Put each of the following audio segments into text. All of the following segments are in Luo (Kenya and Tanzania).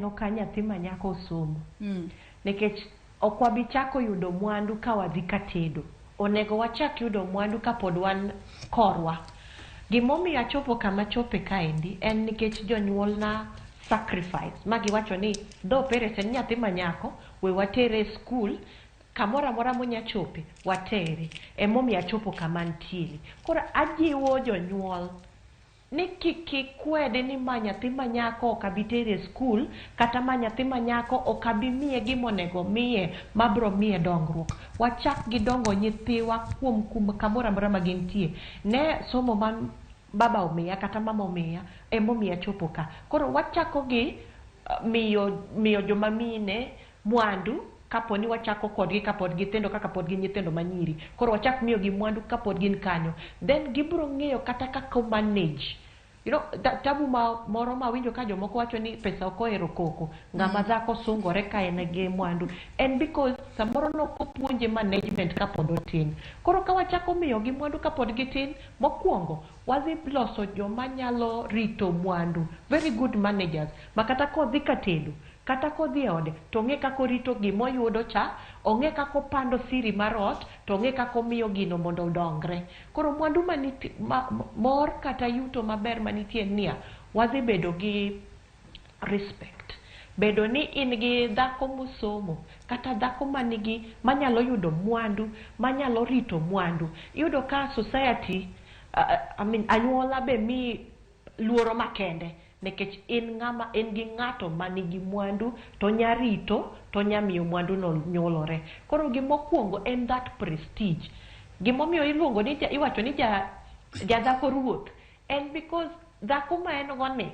no ka nyathi ma nyako somo. Nikech ok wabi chako yudo mwandu ka wadhi katedo. Onego wachak yudo mwandu ka pod wan korwa. Gimomiyo achopo kama chope kaendi en nikech jonyuolna sacrifice. Magi wacho ni do parents en nyathi ma nyako we watere school kamoro amora monya chope watere. Emomiyo achopo kama ntiere. Koro ajiwo jonyuol ni kik kwede ni ma nyathi ma nyako ok abi tere school kata ma nyathi ma nyako ok abi miye gimonego miye mabro miye dongruok. Wachak gi dongo nyithiwa kuom kamoro amora ma gintie. Ne somo man baba omiya kata mama omiya emomiyo achopo ka. Koro wachako gi miyo joma mine mwandu kaponi wachako kodgi kapod githindo kaka pod gi nyithindo manyiri. Koro wachak miyo gi mwandu kapod gin kanyo. Then gibro ng'eyo kata kako manage. You know, tabu moro ma winjo ka jomoko wacho ni pesa ok ohero koko. Ng'ama dhako sungore ka en gi mwandu. And because samoro nok opuonje management kapod otin. Koro ka wachako miyo gi mwandu kapod gitin, mokwongo wadhi loso joma nyalo rito mwandu. Very good managers. Makata kodhi katedo. Kata kodhi ode, to ng'e kako rito gimoyudo cha, ong'e kako pando siri mar ot, to ng'e kako miyo gino mondo odongre. Koro mwandu mor kata yuto maber manitie niya, wadhi bedo gi respect. Bedo ni in gi dhako mosomo, kata dhako manyalo yudo mwandu, manyalo rito mwandu. Iyudo ka society, anyuola be mi luoro makende. Nekech in gi ng'ato manigi mwandu to nya rito to nya miyo mwandu no nyuolore. Koro gimokwongo en that prestige. Gimomiyo iluongo ni iwacho ni dhako ruoth en because dhako ma en goni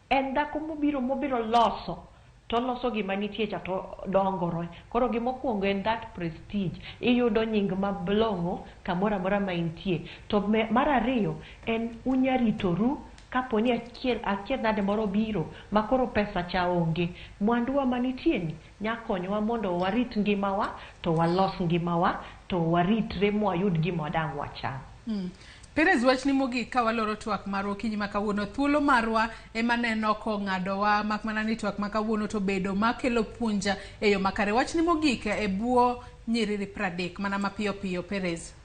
en dhako mobiro loso to loso gima nitie cha to dongore. Koro gimokwongo en that prestige. Iyudo nying mablong'o kamoro amora ma intie. To mar ariyo en unya ritoru kaponi achiel nade moro biro makoro pesa cha onge. Mwanduwa manitie ni nyakonyowa mondo warit ngimawa to walos ngimawa to waritre mwayud gima dang' wacham. Perez wachni mogik ka waloro twak marwa okinyi ma kawuono. Thuolo marwa ema neno ko ng'adowa mak mana ni twak ma kawuono to bedo makelo puonja e yo makare. Wachni mogik e buo nyiriri 30 mana mapiyo piyo Perez.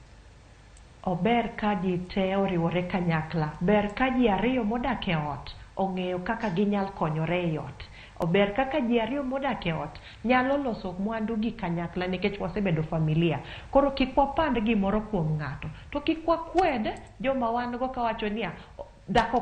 Ober ka ji te oriwore kanyakla. Ber ka ji ariyo modak e ot ong'eyo kaka ginyal konyore e ot. Ober kaka ji ariyo modak e ot nyalo loso mwandu gi kanyakla nikech wasebedo familia. Koro kik wapand gimoro kuom ng'ato. To kik wakwed joma wan go kawacho niya dhako